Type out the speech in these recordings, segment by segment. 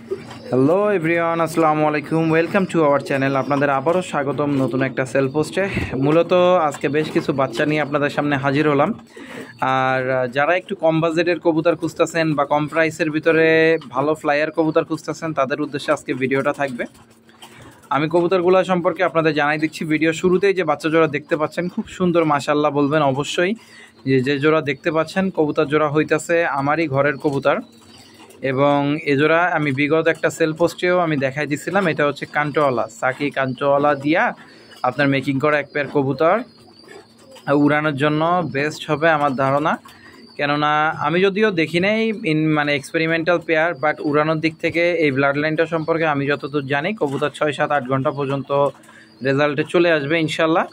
Hello everyone, আসসালামু আলাইকুম। Welcome to our channel. আপনাদের আবারও স্বাগতম নতুন একটা সেল পোস্টে। মূলত আজকে বেশ কিছু বাচ্চা নিয়ে আপনাদের সামনে হাজির হলাম। আর যারা একটু কম বাজেটের কবুতর খুঁজতেছেন বা কম প্রাইসের ভিতরে ভালো ফ্লায়ার কবুতর খুঁজতেছেন, তাদের উদ্দেশ্যে আজকে ভিডিওটা থাকবে। আমি কবুতরগুলো সম্পর্কে আপনাদের জানাই দিচ্ছি। ভিডিও শুরুতেই যে বাচ্চা জোড়া দেখতে পাচ্ছেন খুব সুন্দর, মাশাআল্লাহ বলবেন অবশ্যই। যে জোড়া দেখতে পাচ্ছেন কবুতর জোড়া হইতেছে আমারই ঘরের কবুতর, এবং এজোড়া আমি বিগত একটা সেল পোস্টেও আমি দেখাই দিছিলাম। এটা হচ্ছে কান্টোওয়ালা, সাকি কান্টোওয়ালা দিয়া আপনার মেকিং করা এক পেয়ার কবুতর। উড়ানোর জন্য বেস্ট হবে আমার ধারণা, কেননা আমি যদিও দেখি নাই মানে এক্সপেরিমেন্টাল পেয়ার, বাট উড়ানোর দিক থেকে এই ব্লাড লাইনটা সম্পর্কে আমি যতদূর জানি কবুতর 6-7-8 ঘন্টা পর্যন্ত রেজাল্টে চলে আসবে ইনশাল্লাহ।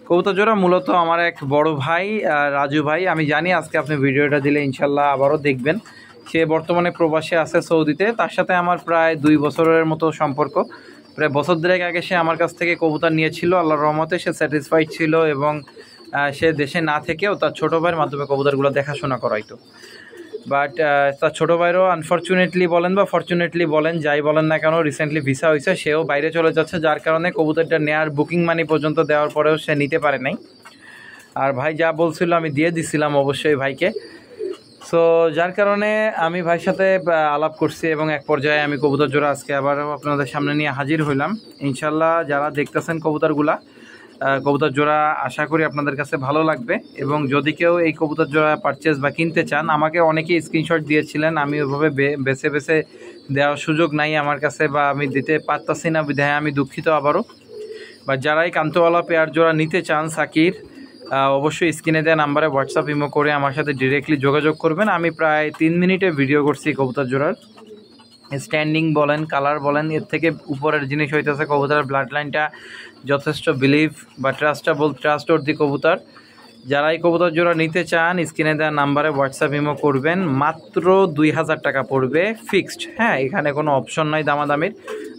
কবুতর জোড়া মূলত আমার এক বড় ভাই রাজু ভাই, আমি জানি আজকে আপনি ভিডিওটা দিলে ইনশাল্লাহ আবারও দেখবেন। সে বর্তমানে প্রবাসে আছে সৌদিতে। তার সাথে আমার প্রায় 2 বছরের মতো সম্পর্ক। প্রায় বছর দেড়েক আগে সে আমার কাছ থেকে কবুতর নিয়েছিল, আল্লাহর রহমতে সে স্যাটিসফাইড ছিল, এবং সে দেশে না থেকেও তার ছোটো ভাইয়ের মাধ্যমে কবুতরগুলো দেখাশোনা করাইতো। বাট তার ছোটো ভাইয়েরও আনফর্চুনেটলি বলেন বা ফর্চুনেটলি বলেন, যাই বলেন না কেন, রিসেন্টলি ভিসা হয়েছে, সেও বাইরে চলে যাচ্ছে, যার কারণে কবুতরটা নেওয়ার বুকিং মানি পর্যন্ত দেওয়ার পরেও সে নিতে পারে নাই। আর ভাই যা বলছিল আমি দিয়ে দিছিলাম অবশ্যই ভাইকে। সো যার কারণে আমি ভাইয়ের সাথে আলাপ করছি, এবং এক পর্যায়ে আমি কবুতর জোড়া আজকে আবারও আপনাদের সামনে নিয়ে হাজির হইলাম। ইনশাল্লাহ যারা দেখতেছেন কবুতর জোড়া আশা করি আপনাদের কাছে ভালো লাগবে। এবং যদি কেউ এই কবুতর জোড়া পারচেস বা কিনতে চান, আমাকে অনেকেই স্ক্রিনশট দিয়েছিলেন, আমি ওইভাবে বেছে বেছে দেওয়ার সুযোগ নাই আমার কাছে, বা আমি দিতে পারতাছি না, বিধায় আমি দুঃখিত আবারও। বা যারাই কান্তওয়ালা পেয়ার জোড়া নিতে চান সাকির, অবশ্যই স্ক্রিনে দেওয়া নাম্বারে হোয়াটসঅ্যাপ ইমো করে আমার সাথে ডিরেক্টলি যোগাযোগ করবেন। আমি প্রায় 3 মিনিটে ভিডিও করছি কবুতর জোড়ার। স্ট্যান্ডিং বলেন, কালার বলেন, এর থেকে উপরের জিনিস হইতেছে কবুতরের ব্লাড লাইনটা যথেষ্ট বিলিভ বা ট্রাস্টওয়ার্দি কবুতর। যারা এই কবুতর জোড়া নিতে চান স্ক্রিনে দেওয়া নাম্বারে হোয়াটসঅ্যাপ ইমো করবেন। মাত্র 2000 টাকা পড়বে ফিক্সড। হ্যাঁ, এখানে কোনো অপশন নাই দামাদামির।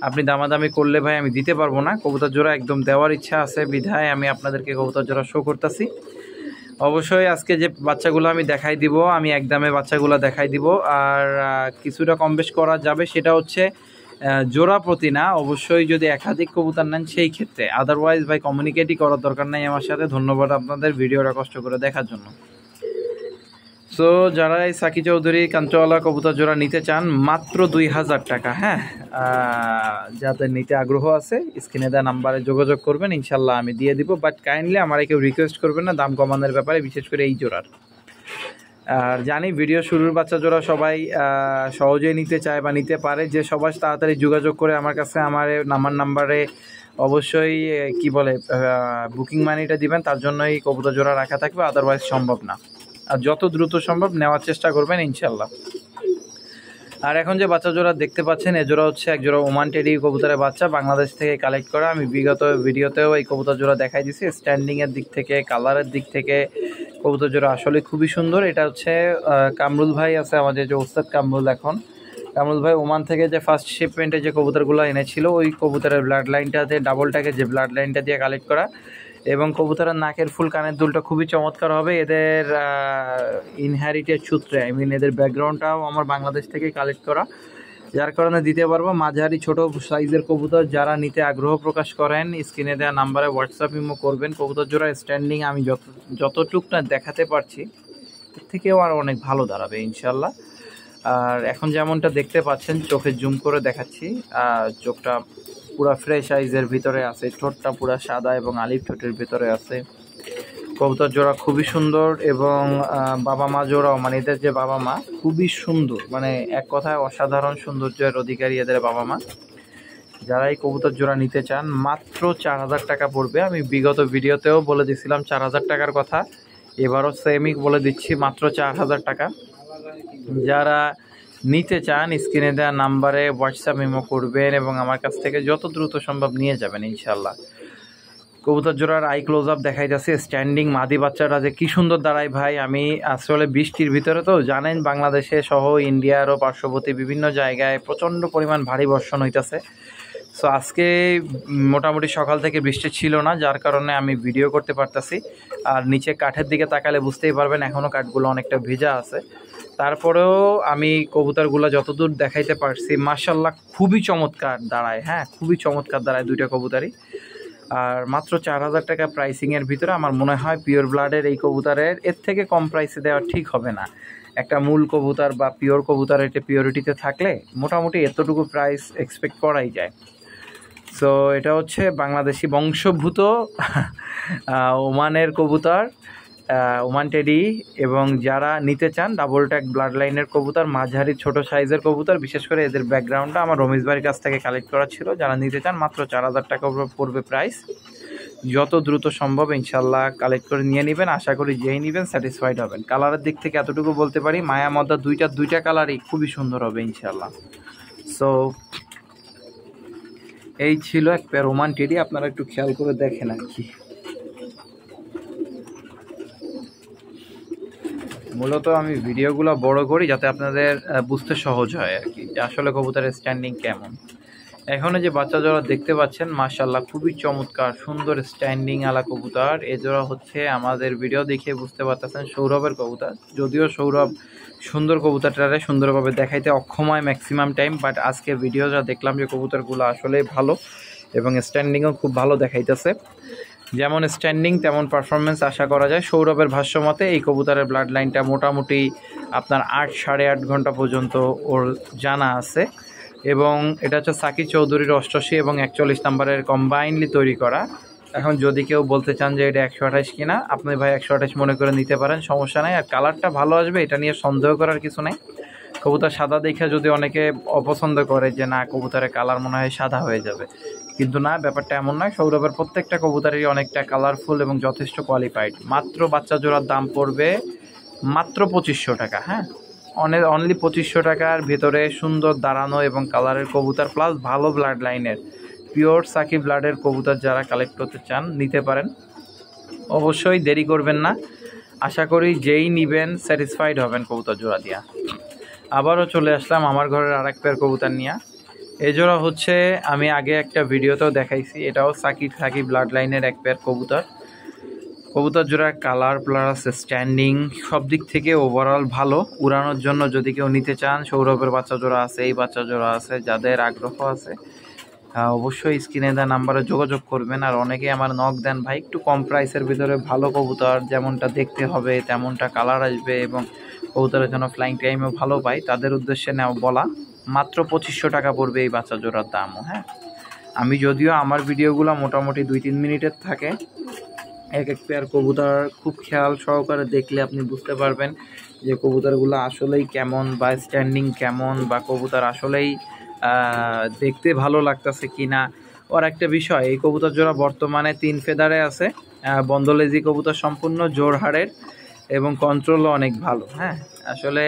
আপনি দামাদামি করলে ভাই আমি দিতে পারবো না। কবুতর জোড়া একদম দেওয়ার ইচ্ছা আছে বিধায় আমি আপনাদেরকে কবুতর জোড়া শো করতেছি। অবশ্যই আজকে যে বাচ্চাগুলো আমি দেখাই দিব, আমি একদমে বাচ্চাগুলো দেখাই দিব। আর কিছুটা কম বেশ করা যাবে, সেটা হচ্ছে জোড়া প্রতি না, অবশ্যই যদি একাধিক কবুতর নেন সেই ক্ষেত্রে। আদারওয়াইজ ভাই কমিউনিকেটই করার দরকার নাই আমার সাথে। ধন্যবাদ আপনাদের ভিডিওটা কষ্ট করে দেখার জন্য। সো যারা এই সাকি চৌধুরী কাঞ্চওয়ালা কবুতর জোড়া নিতে চান, মাত্র 2000 টাকা। হ্যাঁ, যাদের নিতে আগ্রহ আছে স্ক্রিনে দেওয়া নাম্বারে যোগাযোগ করবেন, ইনশাল্লাহ আমি দিয়ে দিব। বাট কাইন্ডলি আমার কেউ রিকোয়েস্ট করবেন না দাম কমানোর ব্যাপারে, বিশেষ করে এই জোড়ার। আর জানি ভিডিও শুরুর বাচ্চা জোড়া সবাই সহজেই নিতে চায় বা নিতে পারে, যে সবাই তাড়াতাড়ি যোগাযোগ করে আমার কাছে আমার নাম্বারে অবশ্যই কি বলে বুকিং মানিটা দিবেন, তার জন্যই কবুতর জোড়া রাখা থাকবে, আদারওয়াইজ সম্ভব না। আর যত দ্রুত সম্ভব নেওয়ার চেষ্টা করবেন ইনশাল্লাহ। আর এখন যে বাচ্চা জোড়া দেখতে পাচ্ছেন, এ জোড়া হচ্ছে এক জোড়া ওমান টেডি কবুতরের বাচ্চা, বাংলাদেশ থেকে কালেক্ট করা। আমি বিগত ভিডিওতেও এই কবুতর জোড়া দেখাই দিছি। স্ট্যান্ডিংয়ের দিক থেকে, কালারের দিক থেকে কবুতর জোড়া আসলে খুবই সুন্দর। এটা হচ্ছে কামরুল ভাই আছে আমাদের, যে ওস্তাদ কামরুল। এখন কামরুল ভাই ওমান থেকে যে ফার্স্ট শিপমেন্টে যে কবুতরগুলো এনেছিল, ওই কবুতরের ব্লাড লাইনটাতে ডাবলটাকে যে ব্লাড লাইনটা দিয়ে কালেক্ট করা। এবং কবুতরের নাকের ফুল, কানের দুলটা খুবই চমৎকার হবে। এদের ইনহ্যারিটেড সূত্রে, এদের ব্যাকগ্রাউন্ডটাও আমার বাংলাদেশ থেকে কালেক্ট করা, যার কারণে দিতে পারবো। মাঝারি ছোট সাইজের কবুতর যারা নিতে আগ্রহ প্রকাশ করেন স্ক্রিনে দেওয়া নাম্বারে হোয়াটসঅ্যাপ ইমো করবেন। কবুতর জোড়া স্ট্যান্ডিং আমি যতটুক না দেখাতে পারছি, এর থেকেও আর অনেক ভালো দাঁড়াবে ইনশাল্লাহ। আর এখন যেমনটা দেখতে পাচ্ছেন, চোখে জুম করে দেখাচ্ছি, চোখটা পুরা ফ্রেশ আইজের ভিতরে আছে, ঠোঁটটা পুরা সাদা এবং আলিফ ঠোঁটের ভিতরে আছে। কবুতর জোড়া খুবই সুন্দর, এবং বাবা মা জোড়াও, মানে এদের যে বাবা মা খুবই সুন্দর, মানে এক কথায় অসাধারণ সৌন্দর্যের অধিকারী এদের বাবা মা। যারা এই কবুতর জোড়া নিতে চান, মাত্র 4000 টাকা পড়বে। আমি বিগত ভিডিওতেও বলে দিছিলাম 4000 টাকার কথা, এবারও সেমই বলে দিচ্ছি, মাত্র 4000 টাকা। যারা নিতে চান স্ক্রিনে দেওয়া নাম্বারে হোয়াটসঅ্যাপ ইমো করবেন, এবং আমার কাছ থেকে যত দ্রুত সম্ভব নিয়ে যাবেন ইনশাল্লাহ। কবুতর জোড়ার আই ক্লোজ আপ দেখাই যাচ্ছে। স্ট্যান্ডিং মাদি বাচ্চাটা যে কি সুন্দর দাঁড়ায় ভাই। আমি আসলে বৃষ্টির ভিতরে, তো জানেন বাংলাদেশে সহ ইন্ডিয়ারও পার্শ্ববর্তী বিভিন্ন জায়গায় প্রচণ্ড পরিমাণ ভারী বর্ষণ হইতেছে। সো আজকে মোটামুটি সকাল থেকে বৃষ্টি ছিল না, যার কারণে আমি ভিডিও করতে পারতাছি। আর নিচে কাঠের দিকে তাকালে বুঝতেই পারবেন এখনও কাঠগুলো অনেকটা ভেজা আছে। তারপরেও আমি কবুতরগুলো যতদূর দেখাইতে পারছি মাশাআল্লাহ খুবই চমৎকার দাঁড়ায়, হ্যাঁ খুবই চমৎকার দাঁড়ায় দুইটা কবুতরই। আর মাত্র 4000 টাকা প্রাইসিংয়ের ভিতরে আমার মনে হয় পিওর ব্লাডের এই কবুতরের এর থেকে কম প্রাইসে দেওয়া ঠিক হবে না। একটা মূল কবুতর বা পিওর কবুতর এটা পিওরিটিতে থাকলে মোটামুটি এতটুকু প্রাইস এক্সপেক্ট করাই যায়। সো এটা হচ্ছে বাংলাদেশি বংশোদ্ভূত ওমানের কবুতর, ওমান টেডি। এবং যারা নিতে চান ডাবল ট্যাগ ব্লাড লাইনের কবুতর, মাঝারি ছোট সাইজের কবুতর, বিশেষ করে এদের ব্যাকগ্রাউন্ডটা আমার রমেশ ভাইয়ের কাছ থেকে কালেক্ট করা ছিল, যারা নিতে চান মাত্র 4000 টাকা পড়বে প্রাইস। যত দ্রুত সম্ভব ইনশাল্লাহ কালেক্ট করে নিয়ে নেবেন, আশা করি যেই নেবেন স্যাটিসফাইড হবেন। কালারের দিক থেকে এতটুকু বলতে পারি মায়া মদ্দা দুইটা কালারই খুবই সুন্দর হবে ইনশাল্লাহ। সো এই ছিল এক পেয়ার ওমান টেডি, আপনারা একটু খেয়াল করে দেখেন আর কি। মূলত আমি ভিডিওগুলো বড় করি যাতে আপনাদের বুঝতে সহজ হয় আর কি, যে আসলে কবুতরের স্ট্যান্ডিং কেমন। এখনো যে বাচ্চা জোড়া দেখতে পাচ্ছেন মাশাআল্লাহ খুবই চমৎকার সুন্দর স্ট্যান্ডিং আলা কবুতর। এ জোড়া হচ্ছে আমাদের ভিডিও দেখে বুঝতে পারতেছেন সৌরভের কবুতর। যদিও সৌরভ সুন্দর কবুতরটারে সুন্দরভাবে দেখাইতে অক্ষময় ম্যাক্সিমাম টাইম, বাট আজকে ভিডিও যা দেখলাম যে কবুতরগুলো আসলেই ভালো এবং স্ট্যান্ডিংও খুব ভালো দেখাইতেছে। যেমন স্ট্যান্ডিং তেমন পারফরমেন্স আশা করা যায়। সৌরভের ভাষ্য মতে এই কবুতরের ব্লাড লাইনটা মোটামুটি আপনার 8-8.5 ঘন্টা পর্যন্ত ওর জানা আছে, এবং এটা হচ্ছে সাকিব চৌধুরীর 88 এবং 41 নাম্বারের কম্বাইনলি তৈরি করা। এখন যদি কেউ বলতে চান যে এটা 128 কিনা, আপনি ভাই 128 মনে করে নিতে পারেন, সমস্যা নাই। আর কালারটা ভালো আসবে এটা নিয়ে সন্দেহ করার কিছু নেই। কবুতর সাদা দেখে যদি অনেকে অপছন্দ করে যে না কবুতরের কালার মনে হয় সাদা হয়ে যাবে, কিন্তু না, ব্যাপারটা এমন নয়। সৌরভের প্রত্যেকটা কবুতরেরই অনেকটা কালারফুল এবং যথেষ্ট কোয়ালিফাইড। মাত্র বাচ্চা জোড়ার দাম পড়বে মাত্র 2500 টাকা, হ্যাঁ অনলি 2500 টাকার ভেতরে সুন্দর দাঁড়ানো এবং কালারের কবুতর, প্লাস ভালো ব্লাড লাইনের পিওর সাকিব ব্লাডের কবুতর যারা কালেক্ট করতে চান নিতে পারেন। অবশ্যই দেরি করবেন না, আশা করি যেই নিবেন স্যাটিসফাইড হবেন কবুতর জোড়া দিয়া। আবারও চলে আসলাম আমার ঘরের আরেক পেয়ার কবুতর নিয়ে। এই জোড়া হচ্ছে আমি আগে একটা ভিডিওতেও দেখাইছি, এটাও সাকিব ব্লাড লাইনের এক পেয়ার কবুতর। কবুতর জোড়ার কালার প্লাস স্ট্যান্ডিং সব দিক থেকে ওভারঅল ভালো। উড়ানোর জন্য যদি কেউ নিতে চান, সৌরভের বাচ্চা জোড়া আছে, এই বাচ্চা জোড়া আছে, যাদের আগ্রহ আছে অবশ্যই স্ক্রিনে দেওয়া নাম্বারে যোগাযোগ করবেন। আর অনেকে আমার নক দেন ভাই একটু কম প্রাইসের ভিতরে ভালো কবুতর, যেমনটা দেখতে হবে তেমনটা কালার আসবে এবং কবুতরের জন্য ফ্লাইং টাইমও ভালো পাই, তাদের উদ্দেশ্যে বলা মাত্র 2500 টাকা পড়বে এই বাচ্চা জোড়ার দামও। হ্যাঁ, আমি যদিও আমার ভিডিওগুলো মোটামুটি 2-3 মিনিটের থাকে, এক পেয়ার কবুতর খুব খেয়াল সহকারে দেখলে আপনি বুঝতে পারবেন যে কবুতরগুলো আসলেই কেমন বা স্ট্যান্ডিং কেমন, বা কবুতর আসলেই দেখতে ভালো লাগতেছে কিনা। ওর একটা বিষয়, এই কবুতর জোড়া বর্তমানে 3 ফেদারে আছে, বন্দলেজি কবুতর সম্পূর্ণ জোরহাড়ের এবং কন্ট্রোলও অনেক ভালো। হ্যাঁ, আসলে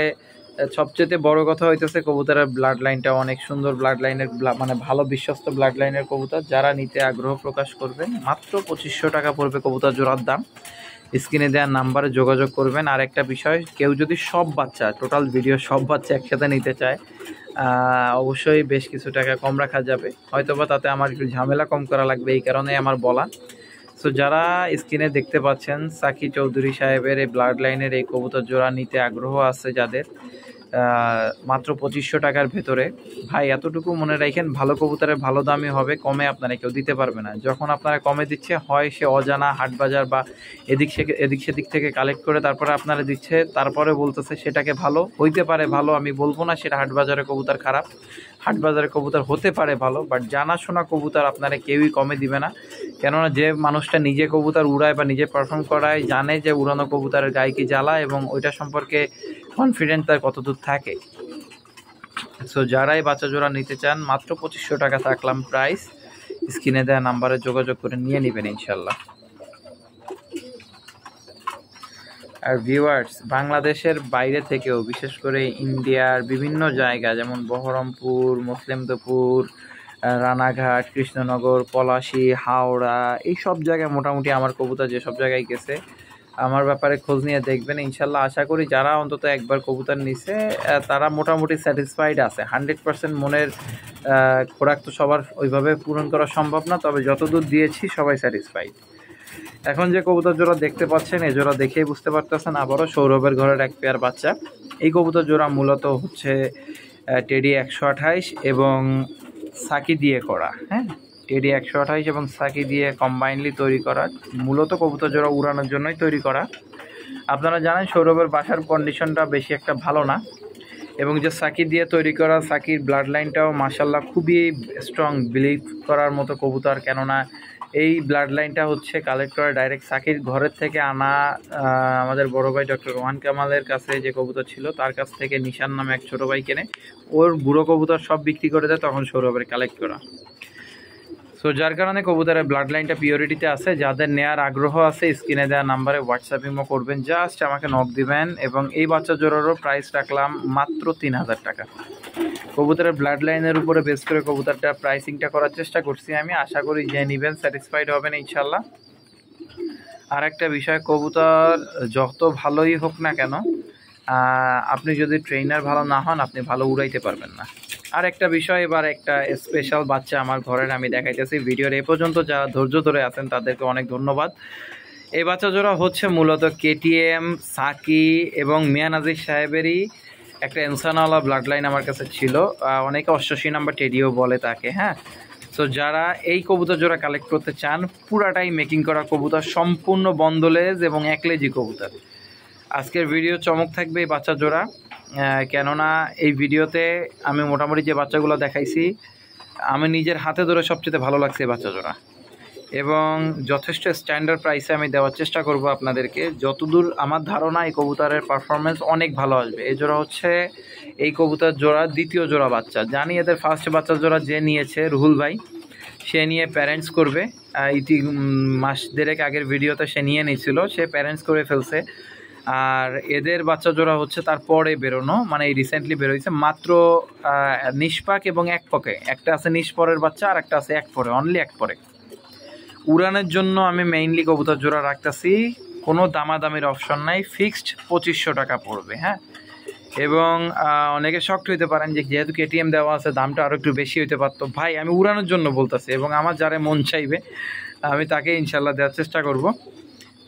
সবচেয়ে বড় কথা হইতেছে কবুতরের ব্লাড লাইনটা অনেক সুন্দর, ব্লাড লাইনের মানে ভালো বিশ্বস্ত ব্লাড লাইনের কবুতর। যারা নিতে আগ্রহ প্রকাশ করবেন মাত্র 2500 টাকা পড়বে কবুতর জোড়ার দাম। স্ক্রিনে দেওয়ার নাম্বারে যোগাযোগ করবেন। আর একটা বিষয়, কেউ যদি সব বাচ্চা টোটাল ভিডিও সব বাচ্চা একসাথে নিতে চায় অবশ্যই বেশ কিছু টাকা কম রাখা যাবে, হয়তোবা তাতে আমার একটু ঝামেলা কম করা লাগবে, এই কারণে আমার বলা। সো যারা স্ক্রিনে দেখতে পাচ্ছেন সাকিব চৌধুরী সাহেবের এই ব্লাড লাইনের এই কবুতর জোড়া নিতে আগ্রহ আছে যাদের, মাত্র 2500 টাকার ভেতরে, ভাই এতটুকু মনে রাখেন ভালো কবুতরের ভালো দামই হবে, কমে আপনারা কেউ দিতে পারবে না। যখন আপনারা কমে দিচ্ছে হয় সে অজানা হাটবাজার বা এদিক সেদিক থেকে কালেক্ট করে তারপরে আপনারা দিচ্ছে, তারপরে বলতেছে সেটাকে ভালো হইতে পারে। ভালো আমি বলবো না সেটা হাটবাজারের কবুতর খারাপ, হাটবাজারের কবুতর হতে পারে ভালো, বাট জানাশোনা কবুতর আপনারা কেউই কমে দিবে না। কেননা যে মানুষটা নিজে কবুতর উড়ায় বা নিজে পারফর্ম করায় জানে যে উড়ানো কবুতরের গায়ে কি জ্বালা এবং ওইটা সম্পর্কে কনফিডেন্ট তার কতদূর থাকে। সো যারাই বাচ্চা জোড়া নিতে চান মাত্র 2500 টাকা থাকলাম প্রাইস, স্ক্রিনে দেওয়া নাম্বারে যোগাযোগ করে নিয়ে নেবেন ইনশাল্লাহ। আর ভিউয়ার্স, বাংলাদেশের বাইরে থেকেও বিশেষ করে ইন্ডিয়ার বিভিন্ন জায়গা যেমন বহরমপুর, মুসলিমদপুর, রানাঘাট, কৃষ্ণনগর, পলাশী, হাওড়া, এই সব জায়গায় মোটামুটি আমার কবুতর যেসব জায়গায় গেছে আমার ব্যাপারে খোঁজ নিয়ে দেখবেন ইনশাল্লাহ। আশা করি যারা অন্তত একবার কবুতর নিছে তারা মোটামুটি স্যাটিসফাইড আছে। 100% মনের খোরাক তো সবার ওইভাবে পূরণ করা সম্ভব না, তবে যতদূর দিয়েছি সবাই স্যাটিসফাইড। এখন যে কবুতর জোড়া দেখতে পাচ্ছেন এই জোড়া দেখেই বুঝতে পারতেছেন আবারও সৌরভের ঘরের এক পেয়ার বাচ্চা। এই কবুতর জোড়া মূলত হচ্ছে টেডি 128 এবং সাকি দিয়ে করা, হ্যাঁ টেডি 128 এবং সাকি দিয়ে কম্বাইনলি তৈরি করা। মূলত কবুতর জোড়া উড়ানোর জন্যই তৈরি করা। আপনারা জানেন সৌরভের বাসার কন্ডিশনটা বেশি একটা ভালো না, এবং যে সাকি দিয়ে তৈরি করা সাকির ব্লাড লাইনটাও মাশাল্লাহ খুবই স্ট্রং, বিলিভ করার মতো কবুতর। কেননা এই ব্লাড লাইনটা হচ্ছে কালেক্ট করা ডাইরেক্ট সাকির ঘরের থেকে আনা। আমাদের বড় ভাই ডক্টর রোহান কামালের কাছে যে কবুতর ছিল তার কাছ থেকে নিশান নামে এক ছোটো ভাই কেনে, ওর বুড়ো কবুতর সব বিক্রি করে দেয়, তখন সৌরভের কালেক্ট করা। সো যার কারণে কবুতরের ব্লাড লাইনটা পিওরিটিতে আছে। যাদের নেয়ার আগ্রহ আছে স্ক্রিনে দেওয়া নাম্বারে হোয়াটসঅ্যাপ ইমো করবেন, জাস্ট আমাকে নক দিবেন। এবং এই বাচ্চা জোড়ারও প্রাইস রাখলাম মাত্র 3000 টাকা। কবুতরের ব্লাড লাইনের উপরে বেস করে কবুতরটা প্রাইসিংটা করার চেষ্টা করছি আমি। আশা করি যে নেবেন স্যাটিসফাইড হবেন ইনশাল্লাহ। আর একটা বিষয়, কবুতর যত ভালোই হোক না কেন, আপনি যদি ট্রেনার ভালো না হন আপনি ভালো উড়াইতে পারবেন না। আর একটা বিষয়, এবার একটা স্পেশাল বাচ্চা আমার ঘরের আমি দেখাইতেছি। ভিডিওর এ পর্যন্ত যারা ধৈর্য ধরে আছেন তাদেরকে অনেক ধন্যবাদ। এই বাচ্চা জোড়া হচ্ছে মূলত কেটিএম, সাকি এবং মিয়া নাজির সাহেবেরই একটা ইনসানওয়ালা ব্লাড লাইন আমার কাছে ছিল। অনেকে 88 নাম্বার টেডিও বলে তাকে, হ্যাঁ। তো যারা এই কবুতর জোড়া কালেক্ট করতে চান, পুরাটাই মেকিং করা কবুতর, সম্পূর্ণ বন্দলেজ এবং একলেজি কবুতর। আজকের ভিডিও চমক থাকবে এই বাচ্চা জোড়া। কেননা এই ভিডিওতে আমি মোটামুটি যে বাচ্চাগুলো দেখাইছি আমি নিজের হাতে ধরে সবচেয়ে ভালো লাগছে এই বাচ্চা জোড়া, এবং যথেষ্ট স্ট্যান্ডার্ড প্রাইসে আমি দেওয়ার চেষ্টা করব আপনাদেরকে। যতদূর আমার ধারণা এই কবুতরের পারফরমেন্স অনেক ভালো আসবে। এই জোড়া হচ্ছে এই কবুতর জোড়া দ্বিতীয় জোড়া বাচ্চা। জানি এদের ফার্স্ট বাচ্চা জোড়া যে নিয়েছে রুহুল ভাই, সে নিয়ে প্যারেন্টস করবে। মাস দেড়েক আগের ভিডিওতে সে নিয়ে নিয়েছিল, সে প্যারেন্টস করে ফেলছে। আর এদের বাচ্চা জোড়া হচ্ছে তারপরে বেরোনো, মানে এই রিসেন্টলি বেরোইছে মাত্র নিষ্পাক এবং এক পকে। একটা আছে নিষ্পরের বাচ্চা আর একটা আছে এক পরে, অনলি এক পরে। উড়ানের জন্য আমি মেইনলি কবুতর জোড়া রাখতেছি, কোনো দামাদামির অপশন নাই, ফিক্সড 2500 টাকা পড়বে, হ্যাঁ। এবং অনেকে শক্ট হইতে পারেন যে যেহেতু কেটিএম দেওয়া আছে দামটা আরও একটু বেশি হইতে পারতো। ভাই আমি উড়ানোর জন্য বলতেছি, এবং আমার যারা মন চাইবে আমি তাকে ইনশাল্লাহ দেওয়ার চেষ্টা করব।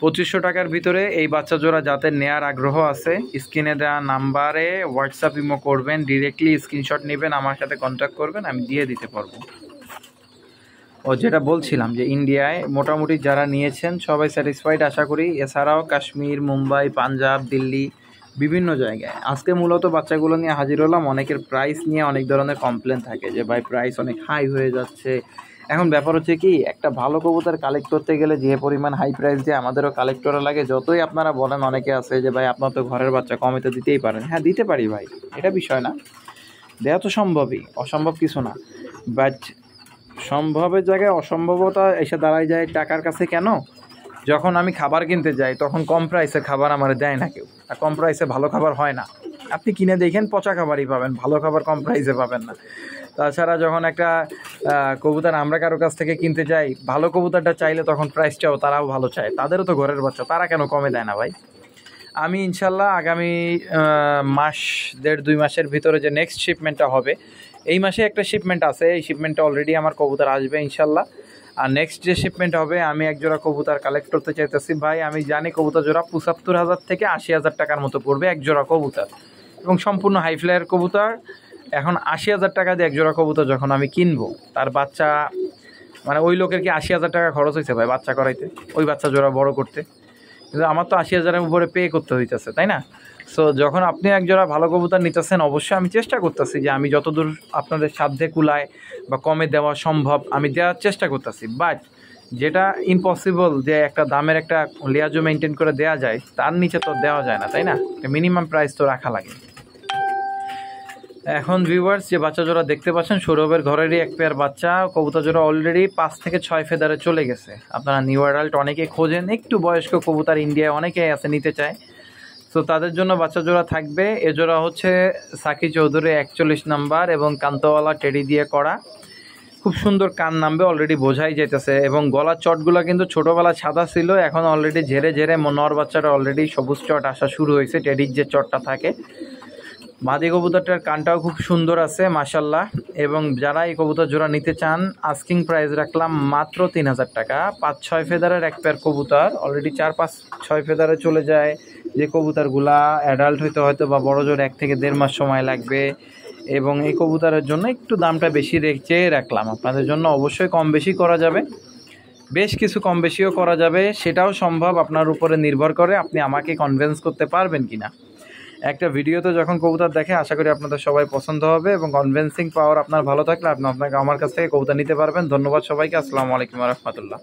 2500 টাকার ভিতরে এই বাচ্চা জোড়া যাতে নেয়ার আগ্রহ আছে স্ক্রিনে দেওয়া নাম্বারে হোয়াটসঅ্যাপ ইমো করবেন, ডিরেক্টলি স্ক্রিনশট নেবেন, আমার সাথে কন্ট্যাক্ট করবেন, আমি দিয়ে দিতে পারবো। ও যেটা বলছিলাম যে ইন্ডিয়ায় মোটামুটি যারা নিয়েছেন সবাই স্যাটিসফাইড আশা করি। এছাড়াও কাশ্মীর, মুম্বাই, পাঞ্জাব, দিল্লি, বিভিন্ন জায়গায় আজকে মূলত বাচ্চাগুলো নিয়ে হাজির হলাম। অনেকের প্রাইস নিয়ে অনেক ধরনের কমপ্লেন থাকে যে ভাই প্রাইস অনেক হাই হয়ে যাচ্ছে। এখন ব্যাপার হচ্ছে কি, একটা ভালো কবুতর কালেক্ট করতে গেলে যে পরিমাণ হাই প্রাইস দিয়ে আমাদেরও কালেক্ট করা লাগে, যতই আপনারা বলেন, অনেকে আছে যে ভাই আপনার তো ঘরের বাচ্চা, কমে তো দিতেই পারেন। হ্যাঁ দিতে পারি ভাই, এটা বিষয় না, দেওয়া তো সম্ভবই, অসম্ভব কিছু না। বাট সম্ভবের জায়গায় অসম্ভবতা এসে দাঁড়ায় যায় টাকার কাছে। কেন? যখন আমি খাবার কিনতে যাই তখন কম প্রাইসে খাবার আমার দেয় না কেউ, আর কম প্রাইসে ভালো খাবার হয় না। আপনি কিনে দেখেন পচা খাবারই পাবেন, ভালো খাবার কম প্রাইসে পাবেন না। তাছাড়া যখন একটা কবুতর আমরা কারো কাছ থেকে কিনতে যাই, ভালো কবুতরটা চাইলে তখন প্রাইসটাও তারাও ভালো চায়, তাদেরও তো ঘরের বাচ্চা, তারা কেন কমে দেয় না ভাই। আমি ইনশাল্লাহ আগামী মাস 1.5-2 মাসের ভিতরে যে নেক্সট শিপমেন্টটা হবে, এই মাসে একটা শিপমেন্ট আছে, এই শিপমেন্টটা অলরেডি আমার কবুতর আসবে ইনশাল্লাহ। আর নেক্সট যে শিপমেন্ট হবে আমি এক জোড়া কবুতর কালেক্ট করতে চাইতেছি ভাই। আমি জানি কবুতর জোড়া 75,000 থেকে 80,000 টাকার মতো পড়বে এক জোড়া কবুতর, এবং সম্পূর্ণ হাই ফ্লায়ার কবুতর। এখন 80,000 টাকা দিয়ে এক জোড়া কবুতর যখন আমি কিনবো, তার বাচ্চা মানে ওই লোকের কি 80,000 টাকা খরচ হয়েছে ভাই বাচ্চা করাইতে, ওই বাচ্চা জোড়া বড় করতে? কিন্তু আমার তো 80,000-এর উপরে পে করতে হইতেছে, তাই না? সো যখন আপনি এক জোড়া ভালো কবুতর নিতেছেন, অবশ্যই আমি চেষ্টা করতেছি যে আমি যতদূর আপনাদের সাধ্যে কুলায় বা কমে দেওয়া সম্ভব আমি দেওয়ার চেষ্টা করতেছি। বাট যেটা ইম্পসিবল যে একটা দামের একটা লিয়াজো মেনটেন করে দেওয়া যায়, তার নিচে তো দেওয়া যায় না, তাই না? মিনিমাম প্রাইস তো রাখা লাগে। এখন ভিউয়ার্স যে বাচ্চা জোড়া দেখতে পাচ্ছেন সৌরভের ঘরেরই এক পেয়ার বাচ্চা। কবুতর জোড়া অলরেডি 5 থেকে 6 ফেদারে চলে গেছে। আপনারা নিউ অ্যাডাল্ট অনেকে খোঁজেন, একটু বয়স্ক কবুতর ইন্ডিয়ায় অনেকেই আছে নিতে চায়, তো তাদের জন্য বাচ্চা জোড়া থাকবে। এ জোড়া হচ্ছে সাকি চৌধুরী 41 নাম্বার এবং কান্তওয়ালা টেডি দিয়ে করা। খুব সুন্দর কান নামবে অলরেডি বোঝাই যাইতেছে, এবং গলার চটগুলো কিন্তু ছোটোবেলা সাদা ছিল, এখন অলরেডি ঝেড়ে ঝেড়ে নর বাচ্চাটা অলরেডি সবুজ চট আসা শুরু হয়েছে, টেডির যে চটটা থাকে। মাদি কবুতরটার কানটাও খুব সুন্দর আছে মাশাল্লাহ। এবং যারা এই কবুতর জোড়া নিতে চান আস্কিং প্রাইস রাখলাম মাত্র 3000 টাকা। 5-6 ফেদারের এক পেয়ার কবুতর, অলরেডি 4-5-6 ফেদারে চলে যায় যে কবুতরগুলা অ্যাডাল্ট হয়তো বা বড় জোর 1 থেকে 1.5 মাস সময় লাগবে। এবং এই কবুতরের জন্য একটু দামটা বেশি রেখে রাখলাম আপনাদের জন্য। অবশ্যই কম বেশি করা যাবে, বেশ কিছু কম বেশিও করা যাবে, সেটাও সম্ভব। আপনার উপরে নির্ভর করে আপনি আমাকে কনভিন্স করতে পারবেন কিনা। একটা ভিডিওতে যখন কবুতর দেখে আশা করি আপনাদের সবাই পছন্দ হবে এবং কনভিন্সিং পাওয়ার আপনার ভালো থাকলে আপনাকে আমার কাছ থেকে কবুতর নিতে পারবেন। ধন্যবাদ সবাইকে। আসসালামু আলাইকুম ওয়া রাহমাতুল্লাহ।